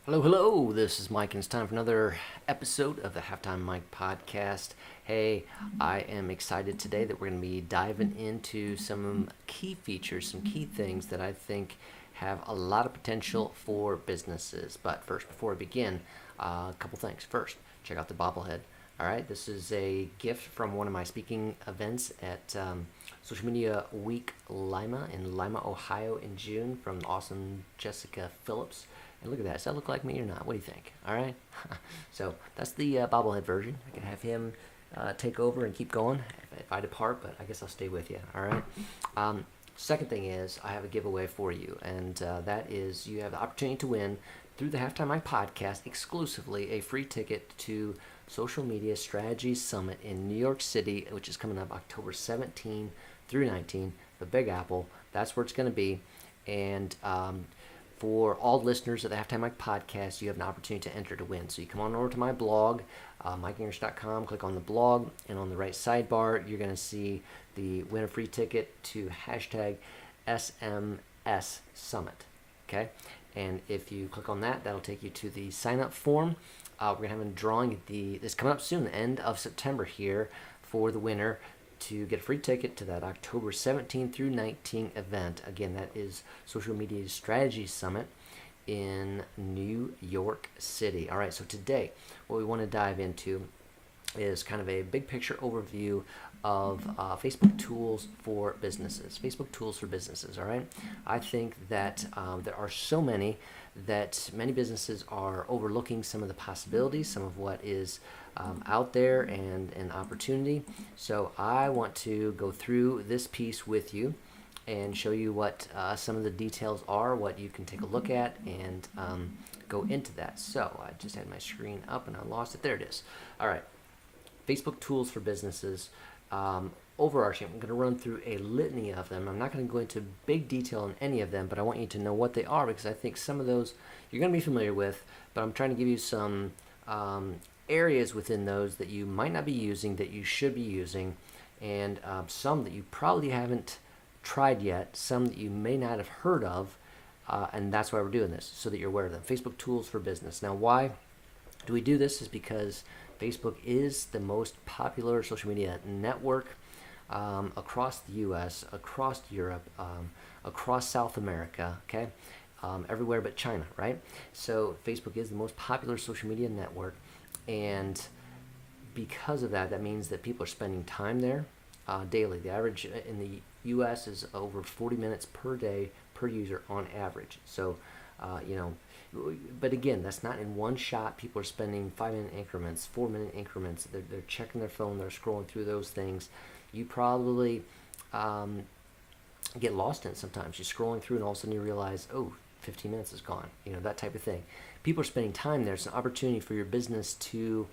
Hello, hello. This is Mike, and it's time for another episode of the Halftime Mike podcast. Hey, I am excited today that we're going to be diving into some key features, some key things that I think have a lot of potential for businesses. But first, before we begin, a couple things. First, check out the bobblehead. All right, this is a gift from one of my speaking events at Social Media Week Lima in Lima, Ohio in June from awesome Jessica Phillips. And look at that. Does that look like me or not? What do you think? All right. So that's the bobblehead version. I can have him take over and keep going if I depart, but I guess I'll stay with you. All right. Second thing is I have a giveaway for you, and that is you have the opportunity to win through the Halftime Mike podcast exclusively a free ticket to Social Media Strategy Summit in New York City, which is coming up October 17 through 19, the Big Apple. That's where it's going to be. And for all listeners of the Halftime Mike podcast, you have an opportunity to enter to win. So you come on over to my blog, MikeGingerich.com, click on the blog, and on the right sidebar, you're going to see the win a free ticket to hashtag SMS Summit. Okay? And if you click on that, that'll take you to the sign up form. We're going to have a drawing this coming up soon, the end of September here, for the winner to get a free ticket to that October 17 through 19 event. Again, that is Social Media Strategy Summit in New York City. All right, so today what we want to dive into is kind of a big picture overview of Facebook tools for businesses. Facebook tools for businesses, all right? I think that there are so many that many businesses are overlooking some of the possibilities, some of what is out there and an opportunity. So I want to go through this piece with you and show you what some of the details are, what you can take a look at, and go into that. So I just had my screen up and I lost it. There it is. All right. Facebook tools for businesses. Overarching, I'm going to run through a litany of them. I'm not going to go into big detail on any of them, but I want you to know what they are because I think some of those you're going to be familiar with, but I'm trying to give you some areas within those that you might not be using that you should be using, and some that you probably haven't tried yet, some that you may not have heard of, and that's why we're doing this, so that you're aware of them. Facebook tools for business. Now, why do we do this? Is because Facebook is the most popular social media network across the U.S., across Europe, across South America, okay? Everywhere but China, right? So Facebook is the most popular social media network, and because of that, that means that people are spending time there daily. The average in the U.S. is over 40 minutes per day per user on average. So, but again, that's not in one shot. People are spending 5-minute increments, 4-minute increments. They're checking their phone. They're scrolling through those things. You probably get lost in it sometimes. You're scrolling through and all of a sudden you realize, oh, 15 minutes is gone. That type of thing. People are spending time there. It's an opportunity for your business to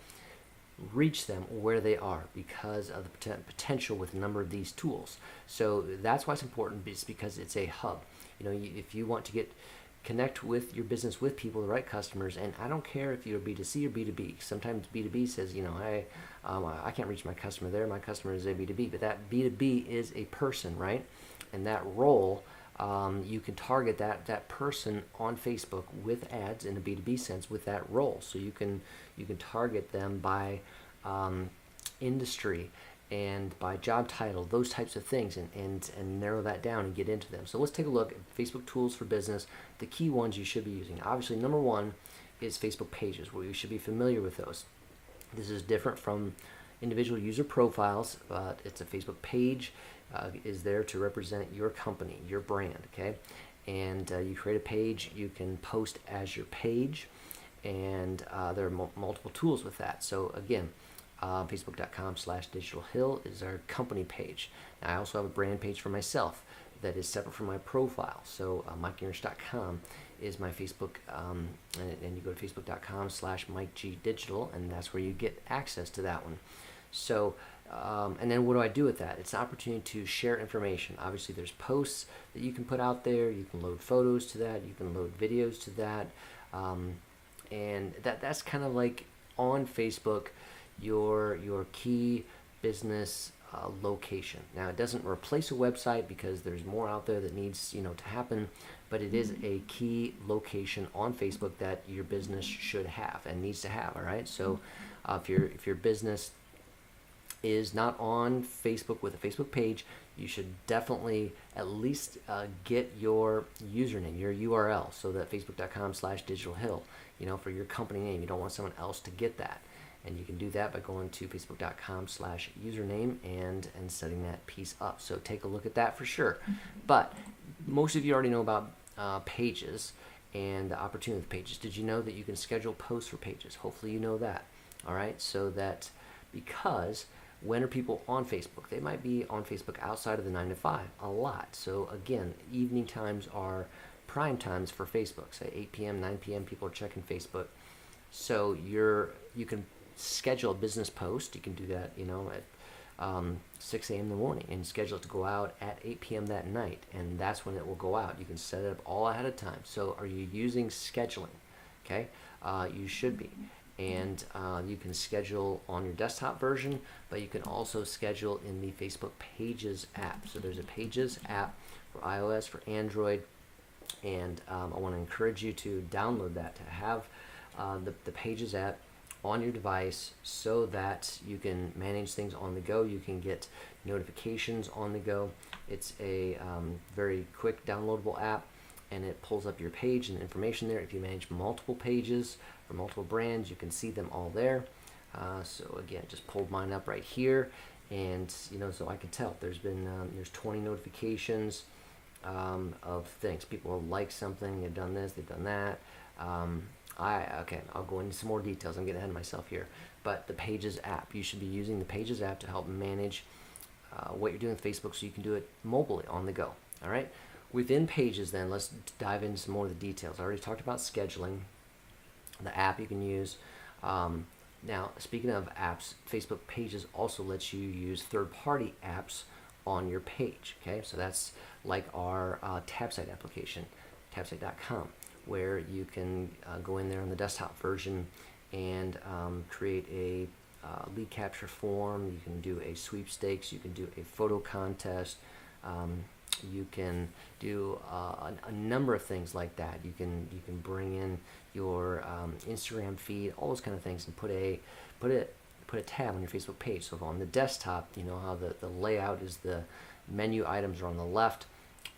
reach them where they are because of the potential with a number of these tools. So that's why it's important. It's because it's a hub. If you want to connect with your business with people, the right customers, and I don't care if you're B2C or B2B. Sometimes B2B says, hey, I can't reach my customer there. My customer is a B2B, but that B2B is a person, right? And that role, you can target that person on Facebook with ads in a B2B sense with that role. So you can target them by industry and by job title, those types of things, and narrow that down and get into them. So let's take a look at Facebook tools for business, the key ones you should be using. Obviously, number one is Facebook pages, where you should be familiar with those. This is different from individual user profiles, but it's a Facebook page is there to represent your company, your brand, okay? And you create a page, you can post as your page, and there are multiple tools with that. So again, Facebook.com/digitalhill is our company page. Now, I also have a brand page for myself that is separate from my profile. So MikeGingerich.com is my Facebook, and you go to Facebook.com/MikeGDigital, and that's where you get access to that one. So, and then what do I do with that? It's an opportunity to share information. Obviously, there's posts that you can put out there. You can load photos to that. You can load videos to that. And that's kind of like on Facebook, your key business location. Now, it doesn't replace a website because there's more out there that needs to happen, but it is a key location on Facebook that your business should have and needs to have. All right, so if your business is not on Facebook with a Facebook page, you should definitely at least get your username, your URL, so that facebook.com/digitalhill, for your company name. You don't want someone else to get that. And you can do that by going to facebook.com/username and setting that piece up. So take a look at that for sure. But most of you already know about pages and the opportunity with pages. Did you know that you can schedule posts for pages? Hopefully you know that. All right, so that because when are people on Facebook? They might be on Facebook outside of the 9 to 5 a lot. So again, evening times are prime times for Facebook. Say 8 p.m., 9 p.m. people are checking Facebook. So you can schedule a business post. You can do that, at 6 a.m. in the morning and schedule it to go out at 8 p.m. that night, and that's when it will go out. You can set it up all ahead of time. So are you using scheduling? Okay, you should be. And you can schedule on your desktop version, but you can also schedule in the Facebook Pages app. So there's a Pages app for iOS, for Android, and I want to encourage you to download that, to have the Pages app on your device so that you can manage things on the go. You can get notifications on the go. It's a very quick downloadable app, and it pulls up your page and information there. If you manage multiple pages for multiple brands, you can see them all there. So again, just pulled mine up right here, and so I can tell there's 20 notifications of things. People have liked something, they've done this, they've done that. I'll go into some more details. I'm getting ahead of myself here. But the Pages app, you should be using the Pages app to help manage what you're doing with Facebook, so you can do it mobilely on the go. All right. Within Pages, then, let's dive into some more of the details. I already talked about scheduling, the app you can use. Now, speaking of apps, Facebook Pages also lets you use third-party apps on your page. Okay, so that's like our TabSite application, tabsite.com, where you can go in there on the desktop version and create a lead capture form. You can do a sweepstakes. You can do a photo contest. You can do a number of things like that. You can bring in your Instagram feed, all those kind of things, and put a tab on your Facebook page. So on the desktop, you know how the layout is, the menu items are on the left.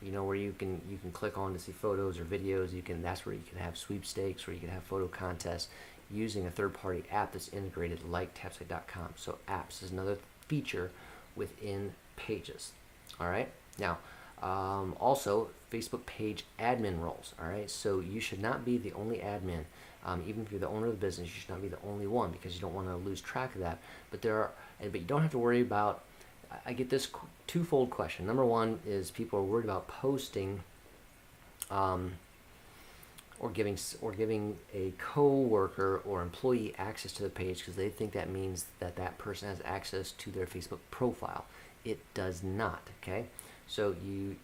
Where you can click on to see photos or videos. That's where you can have sweepstakes, where you can have photo contests using a third-party app that's integrated like tabsite.com. So apps is another feature within Pages. All right. Now, also Facebook page admin roles. All right. So you should not be the only admin. Even if you're the owner of the business, you should not be the only one, because you don't want to lose track of that. But you don't have to worry about. I get this twofold question. Number one is people are worried about posting or giving a coworker or employee access to the page, because they think that means that person has access to their Facebook profile. It does not. Okay, so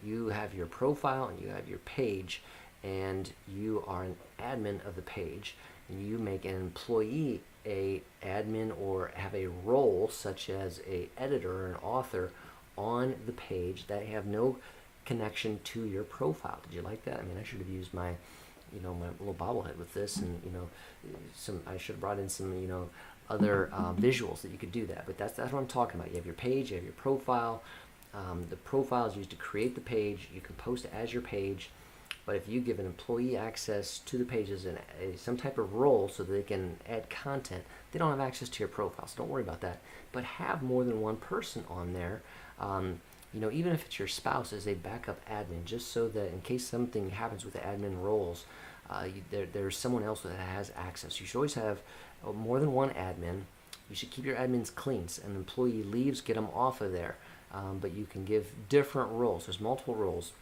you have your profile and you have your page, and you are an admin of the page, and you make an employee a admin or have a role such as a editor or an author on the page that have no connection to your profile. Did you like that? I mean, I should have used my my little bobblehead with this, and I should have brought in some other visuals that you could do that. But that's what I'm talking about. You have your page, you have your profile. The profile is used to create the page. You can post it as your page. But if you give an employee access to the pages and some type of role so that they can add content, they don't have access to your profile. So don't worry about that. But have more than one person on there. Even if it's your spouse as a backup admin, just so that in case something happens with the admin roles, there's someone else that has access. You should always have more than one admin. You should keep your admins clean. An employee leaves, get them off of there. But you can give different roles. There's multiple roles.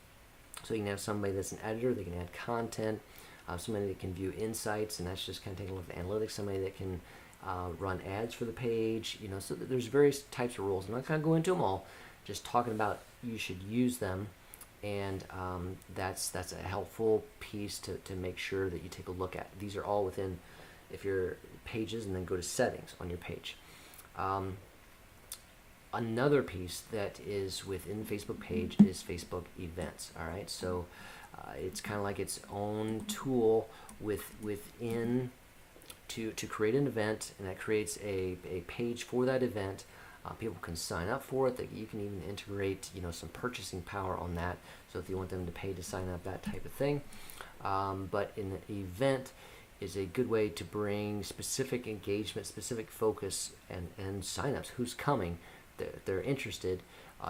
So you can have somebody that's an editor, they can add content, somebody that can view insights, and that's just kind of taking a look at analytics, somebody that can run ads for the page, so there's various types of roles. I'm not going to go into them all, just talking about you should use them, and that's a helpful piece to make sure that you take a look at. These are all within, if your pages, and then go to settings on your page. Another piece that is within the Facebook page is Facebook events. All right, so It's kind of like its own tool within to create an event, and that creates a page for that event. People can sign up for it. That you can even integrate, some purchasing power on that. So if you want them to pay to sign up, that type of thing. But an event is a good way to bring specific engagement, specific focus, and signups. Who's coming? They're interested.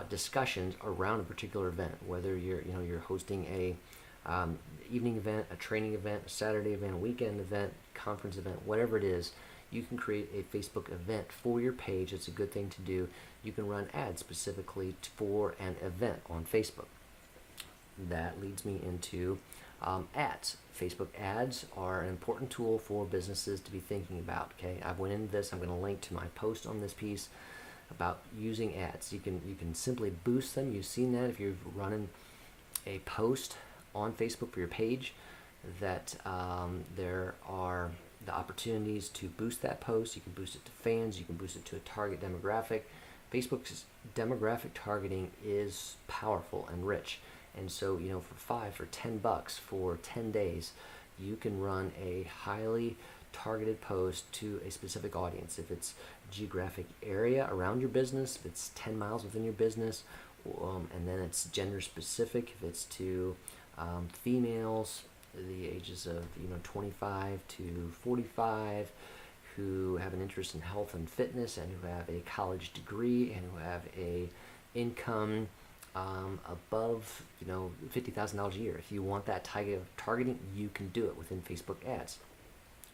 Discussions around a particular event, whether you're hosting a evening event, a training event, a Saturday event, a weekend event, conference event, whatever it is. You can create a Facebook event for your page. It's a good thing to do. You can run ads specifically for an event on Facebook. That leads me into ads. Facebook ads are an important tool for businesses to be thinking about. Okay, I've went into this. I'm going to link to my post on this piece about using ads. You can simply boost them. You've seen that if you're running a post on Facebook for your page, that there are the opportunities to boost that post. You can boost it to fans. You can boost it to a target demographic. Facebook's demographic targeting is powerful and rich. And so, for $10 for 10 days, you can run a highly targeted post to a specific audience. If it's geographic area around your business, if it's 10 miles within your business, and then it's gender specific, if it's to females, the ages of 25 to 45, who have an interest in health and fitness, and who have a college degree, and who have a income above $50,000 a year. If you want that type of targeting, you can do it within Facebook ads.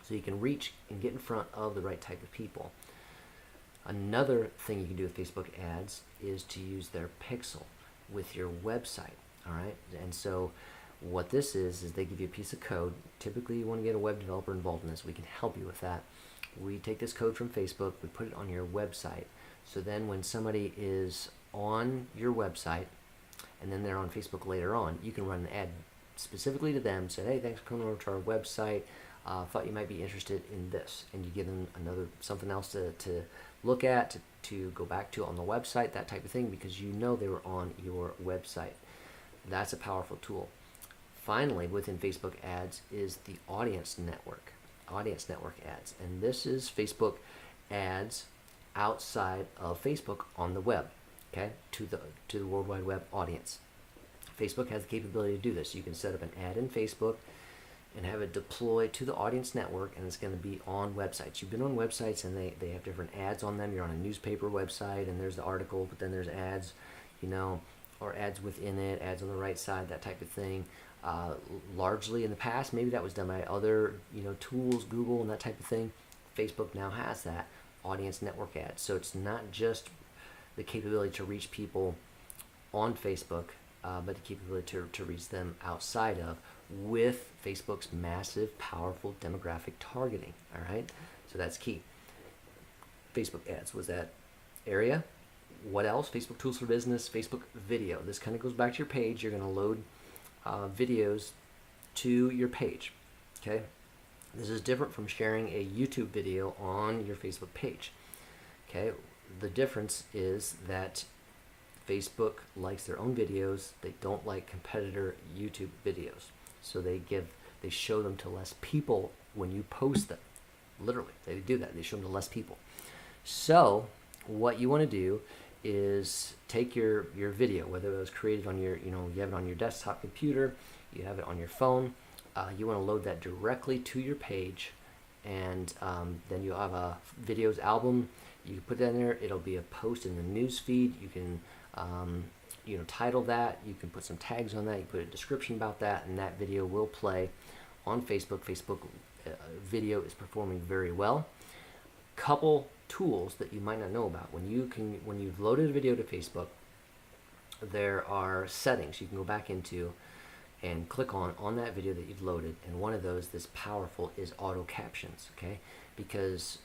So you can reach and get in front of the right type of people. Another thing you can do with Facebook ads is to use their pixel with your website. All right, and so what this is they give you a piece of code. Typically, you want to get a web developer involved in this. We can help you with that. We take this code from Facebook, we put it on your website. So then when somebody is on your website, and then they're on Facebook later on, you can run an ad specifically to them, say, hey, thanks for coming over to our website. Thought you might be interested in this. And you give them something else to look at, to go back to on the website, that type of thing, because they were on your website. That's a powerful tool. Finally, within Facebook ads is the audience network ads. And this is Facebook ads outside of Facebook on the web, okay, to the World Wide Web audience. Facebook has the capability to do this. You can set up an ad in Facebook and have it deploy to the audience network, and it's going to be on websites. You've been on websites, and they have different ads on them. You're on a newspaper website, and there's the article, but then there's ads, or ads within it, ads on the right side, that type of thing. Largely in the past, maybe that was done by other tools, Google and that type of thing. Facebook now has that audience network ads. So it's not just the capability to reach people on Facebook, but the capability to reach them outside of, with Facebook's massive, powerful demographic targeting. All right, so that's key. Facebook ads was that area. What else? Facebook tools for business, Facebook video. This kind of goes back to your page. You're going to load videos to your page. Okay, this is different from sharing a YouTube video on your Facebook page. Okay, the difference is that Facebook likes their own videos. They don't like competitor YouTube videos. So they show them to less people when you post them. Literally, they do that. They show them to less people. So what you want to do is take your video, whether it was created on your, you have it on your desktop computer, you have it on your phone, you want to load that directly to your page, and then you'll have a videos album. You can put that in there. It'll be a post in the news feed. You can title that. You can put some tags on that. You put a description about that, and that video will play on Facebook. Facebook video is performing very well. Couple tools that you might not know about. When you've loaded a video to Facebook, there are settings you can go back into and click on that video that you've loaded, and one of those that's powerful is auto captions. Okay, because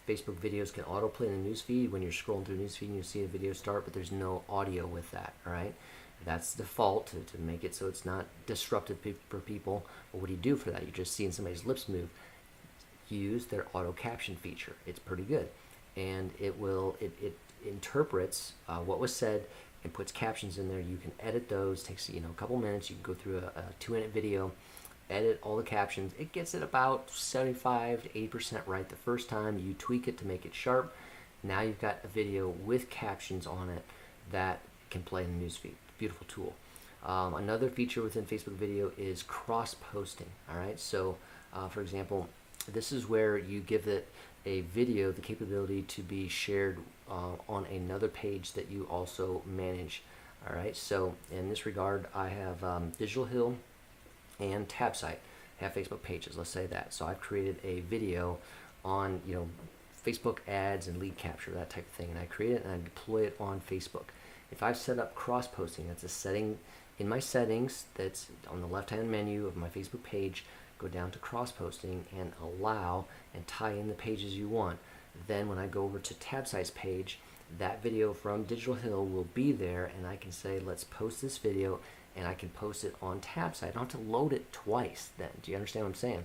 Facebook videos can autoplay in the newsfeed when you're scrolling through the newsfeed and you see a video start, but there's no audio with that. All right, that's default to make it so it's not disruptive for people. But what do you do for that? You're just seeing somebody's lips move. Use their auto caption feature. It's pretty good, and it interprets what was said and puts captions in there. You can edit those. Takes a couple minutes. You can go through a 2-minute video, edit all the captions. It gets it about 75 to 80% right the first time. You tweak it to make it sharp. Now you've got a video with captions on it that can play in the newsfeed. Beautiful tool. Another feature within Facebook video is cross-posting. All right, so for example, this is where you give it a video the capability to be shared on another page that you also manage. All right, so in this regard, I have Digital Hill and TabSite have Facebook pages. Let's say that. So I've created a video on Facebook ads and lead capture, that type of thing, and I create it and I deploy it on Facebook. If I've set up cross-posting, that's a setting in my settings that's on the left-hand menu of my Facebook page. Go down to cross-posting and allow and tie in the pages you want. Then when I go over to TabSite's page, that video from Digital Hill will be there, and I can say, let's post this video, and I can post it on TabSite. I don't have to load it twice then. Do you understand what I'm saying?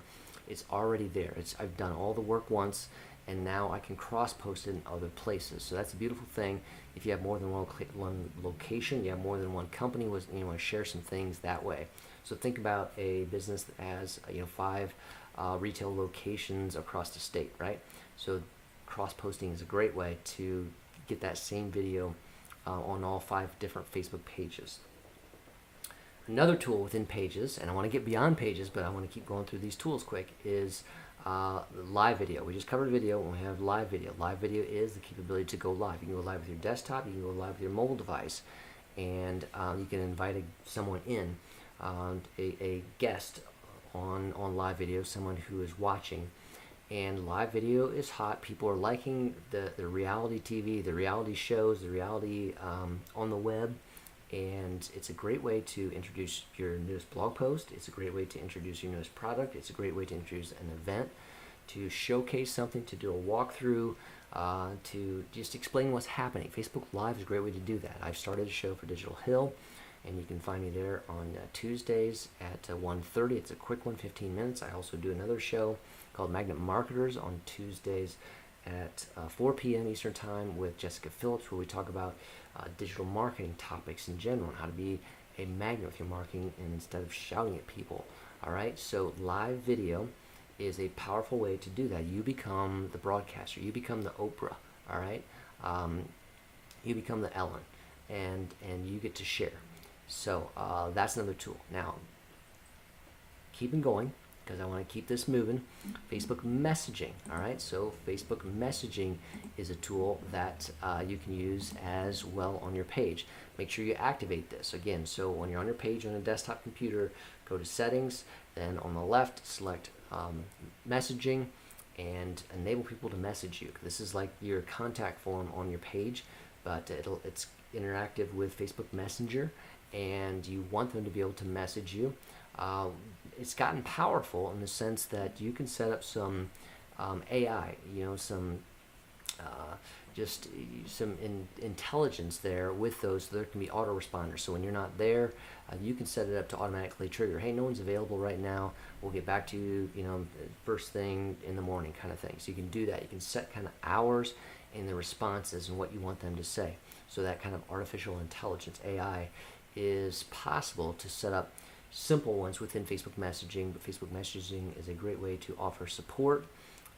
It's already there. I've done all the work once, and now I can cross-post it in other places. So that's a beautiful thing. If you have more than one location, you have more than one company, you want to share some things that way. So think about a business that has 5 retail locations across the state, right? So cross-posting is a great way to get that same video on all 5 different Facebook pages. Another tool within Pages, and I want to get beyond Pages, but I want to keep going through these tools quick, is live video. We just covered video and we have live video. Live video is the capability to go live. You can go live with your desktop, you can go live with your mobile device, and you can invite someone in, a guest on live video, someone who is watching. And live video is hot. People are liking the reality TV, the reality shows, the reality on the web. And it's a great way to introduce your newest blog post. It's a great way to introduce your newest product. It's a great way to introduce an event, to showcase something, to do a walkthrough, to just explain what's happening. Facebook Live is a great way to do that. I've started a show for Digital Hill, and you can find me there on Tuesdays at 1:30. It's a quick one, 15 minutes. I also do another show called Magnet Marketers on Tuesdays at 4 p.m. Eastern Time with Jessica Phillips, where we talk about digital marketing topics in general, and how to be a magnet with your marketing instead of shouting at people. All right, so live video is a powerful way to do that. You become the broadcaster. You become the Oprah. All right, you become the Ellen, and you get to share. So that's another tool. Now, keeping going, because I want to keep this moving. Facebook messaging. All right, so Facebook messaging is a tool that you can use as well on your page. Make sure you activate this again. So when you're on your page on a desktop computer, go to settings, then on the left select messaging and enable people to message you. This is like your contact form on your page, but it's interactive with Facebook Messenger, and you want them to be able to message you. It's gotten powerful in the sense that you can set up some AI, some intelligence there with those. So there can be autoresponders. So when you're not there, you can set it up to automatically trigger. Hey, no one's available right now. We'll get back to you, first thing in the morning, kind of thing. So you can do that. You can set kind of hours in the responses and what you want them to say. So that kind of artificial intelligence, AI, is possible to set up simple ones within Facebook messaging, but Facebook messaging is a great way to offer support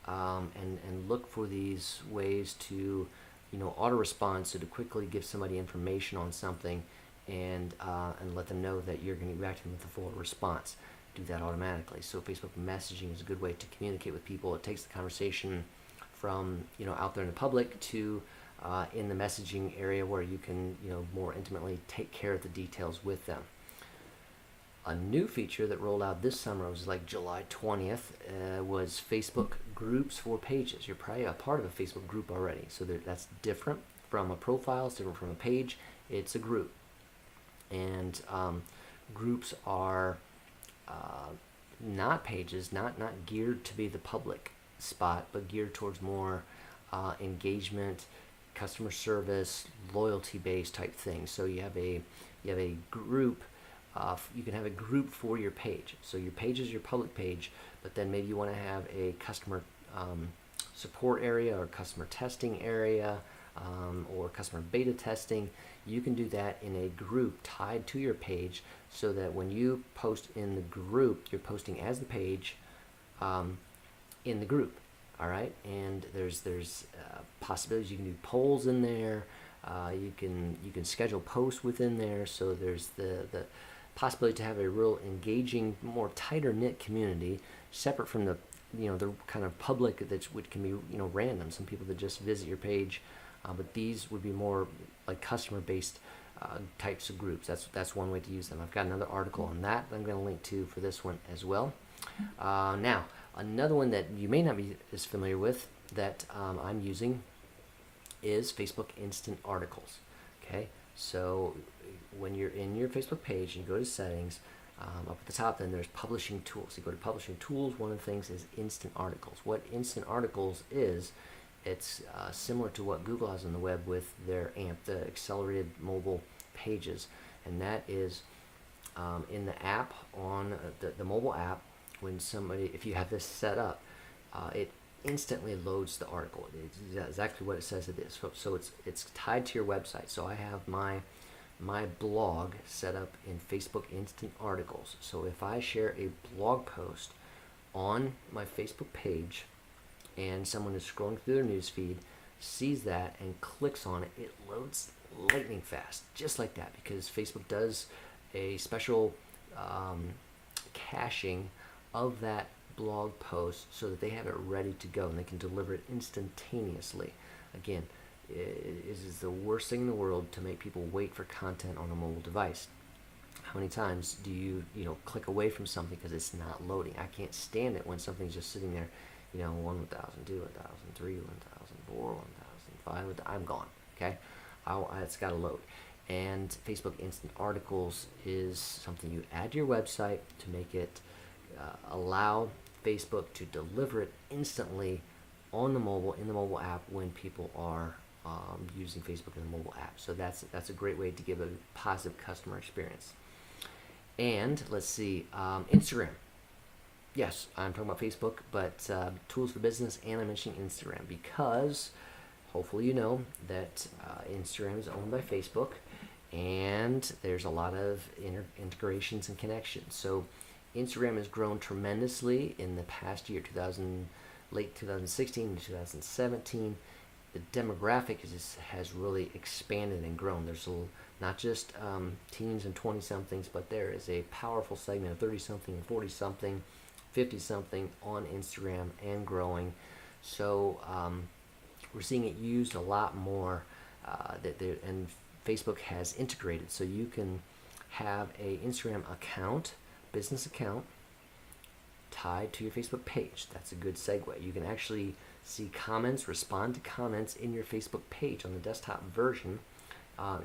and look for these ways to auto respond, so to quickly give somebody information on something and let them know that you're going to get back to them with a full response. Do that automatically. So Facebook messaging is a good way to communicate with people. It takes the conversation from out there in the public to in the messaging area where you can more intimately take care of the details with them. A new feature that rolled out this summer, was like July 20th, was Facebook groups for pages. You're probably a part of a Facebook group already, so that's different from a profile, it's different from a page. It's a group, and groups are not pages, not geared to be the public spot, but geared towards more engagement, customer service, loyalty-based type things. So you have a group. You can have a group for your page. So your page is your public page, but then maybe you want to have a customer support area or customer testing area, or customer beta testing, you can do that in a group tied to your page, so that when you post in the group, you're posting as the page in the group. All right, and there's possibilities. You can do polls in there. You can schedule posts within there. So there's the possibility to have a real engaging, more tighter knit community, separate from the the kind of public which can be random. Some people that just visit your page, but these would be more like customer based types of groups. That's one way to use them. I've got another article on that I'm going to link to for this one as well. Now, another one that you may not be as familiar with that I'm using is Facebook Instant Articles. Okay, so when you're in your Facebook page and you go to settings, up at the top, then there's publishing tools. You go to publishing tools. One of the things is instant articles. What instant articles is, it's similar to what Google has on the web with their AMP, the accelerated mobile pages, and that is in the app on the mobile app. When somebody, if you have this set up, it instantly loads the article. It's exactly what it says it is. So it's tied to your website. So I have my blog set up in Facebook Instant Articles. So if I share a blog post on my Facebook page and someone is scrolling through their newsfeed, sees that and clicks on it, it loads lightning fast, just like that, because Facebook does a special caching of that blog post so that they have it ready to go and they can deliver it instantaneously. Again, it is the worst thing in the world to make people wait for content on a mobile device. How many times do you click away from something because it's not loading? I can't stand it when something's just sitting there, 1,000, 2,000, 3, 1,000, 4, 1,000, 5, I'm gone. Okay, it's got to load. And Facebook Instant Articles is something you add to your website to make it allow Facebook to deliver it instantly on the mobile, in the mobile app, when people are using Facebook in the mobile app. So that's a great way to give a positive customer experience. And let's see, Instagram. Yes, I'm talking about Facebook, but tools for business, and I'm mentioning Instagram because hopefully you know that Instagram is owned by Facebook, and there's a lot of integrations and connections. So Instagram has grown tremendously in the past year, late 2016 to 2017. The demographic has really expanded and grown. There's not just teens and 20-somethings, but there is a powerful segment of 30-something and 40-something, 50-something on Instagram and growing. So we're seeing it used a lot more, and Facebook has integrated. So you can have a Instagram account, business account, tied to your Facebook page. That's a good segue. You can actually see comments, respond to comments in your Facebook page on the desktop version.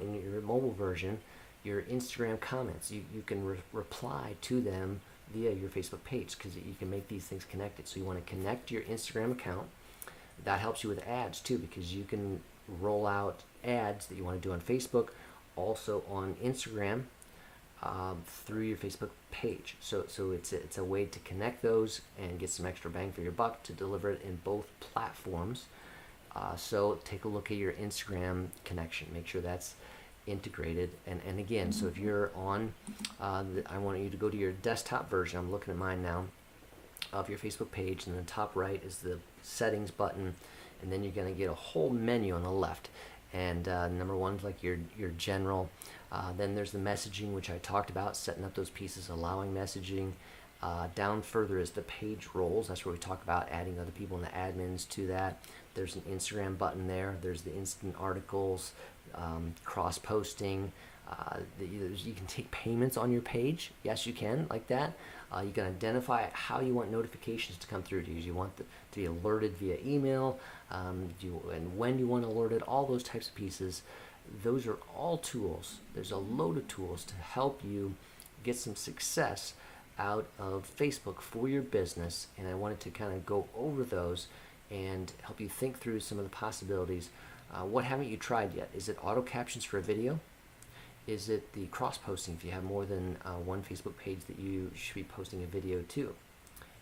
In your mobile version, your Instagram comments, you can reply to them via your Facebook page, because you can make these things connected. So you want to connect your Instagram account. That helps you with ads too, because you can roll out ads that you want to do on Facebook, also on Instagram, through your Facebook page. So it's a way to connect those and get some extra bang for your buck to deliver it in both platforms. So take a look at your Instagram connection. Make sure that's integrated. And again, so if you're on, I want you to go to your desktop version. I'm looking at mine now, of your Facebook page, and the top right is the settings button, and then you're going to get a whole menu on the left. And number one is like your general. Then there's the messaging, which I talked about, setting up those pieces, allowing messaging. Down further is the page roles. That's where we talk about adding other people and the admins to that. There's an Instagram button there. There's the instant articles, cross-posting. You can take payments on your page. Yes, you can, like that. You can identify how you want notifications to come through to you. Do you want to be alerted via email? And when you want alerted, all those types of pieces. Those are all tools. There's a load of tools to help you get some success out of Facebook for your business. And I wanted to kind of go over those and help you think through some of the possibilities. What haven't you tried yet? Is it auto captions for a video? Is it the cross-posting if you have more than one Facebook page that you should be posting a video to?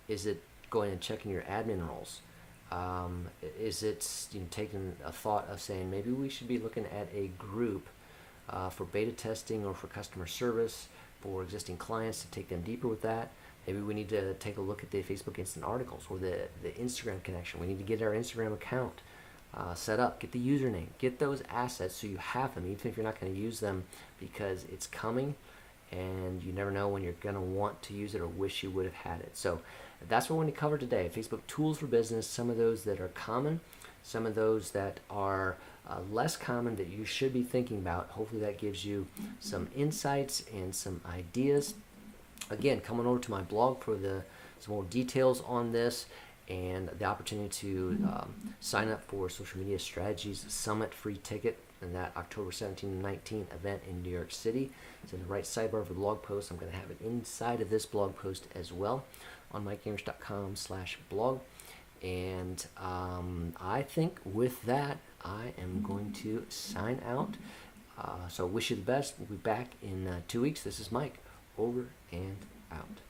Is it going and checking your admin roles? Is it taking a thought of saying maybe we should be looking at a group for beta testing or for customer service for existing clients to take them deeper with that? Maybe we need to take a look at the Facebook Instant Articles or the Instagram connection. We need to get our Instagram account set up, get the username, get those assets so you have them, even if you're not going to use them, because it's coming and you never know when you're going to want to use it or wish you would have had it. So that's what we're going to cover today. Facebook tools for business, some of those that are common, some of those that are less common that you should be thinking about. Hopefully that gives you some insights and some ideas. Again, coming over to my blog for some more details on this and the opportunity to sign up for Social Media Strategies Summit free ticket in that October 17 and 19 event in New York City. It's in the right sidebar of the blog post. I'm going to have it inside of this blog post as well on mikegingerich.com/blog. And I think with that, I am going to sign out. So wish you the best. We'll be back in 2 weeks. This is Mike. Over and out.